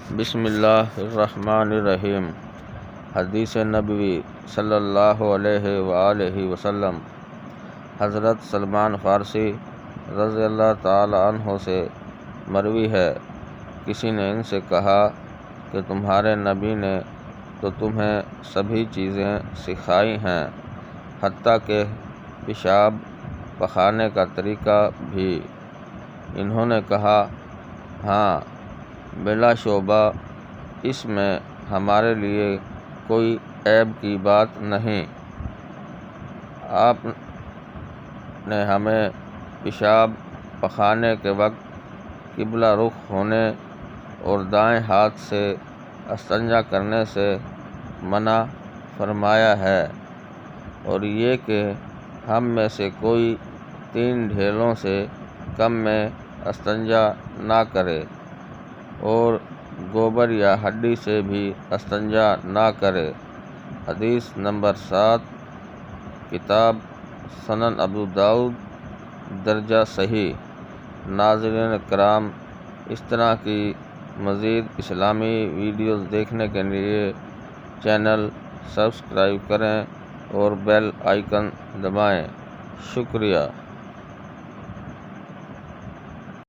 بسم اللہ الرحمن الرحیم۔ حدیث نبوی صلی اللہ علیہ وآلہ وسلم۔ حضرت سلمان فارسی رضی اللہ تعالی عنہ سے مروی ہے، کسی نے ان سے کہا کہ تمہارے نبی نے تو تمہیں سبھی چیزیں سکھائی ہیں، حتیٰ کہ پیشاب پخانے کا طریقہ بھی۔ انہوں نے کہا، ہاں، بلا شبہ اس میں ہمارے لیے کوئی عیب کی بات نہیں۔ آپ نے ہمیں پیشاب پخانے کے وقت قبلہ رخ ہونے اور دائیں ہاتھ سے استنجا کرنے سے منع فرمایا ہے، اور یہ کہ ہم میں سے کوئی 3 ڈھیلوں سے کم میں استنجا نہ کرے، اور گوبر یا ہڈی سے بھی استنجا نہ کرے۔ حدیث نمبر 7، کتاب سنن ابو داؤد، درجہ صحیح۔ ناظرین کرام، اس طرح کی مزید اسلامی ویڈیوز دیکھنے کے لیے چینل سبسکرائب کریں اور بیل آئیکن دبائیں۔ شکریہ۔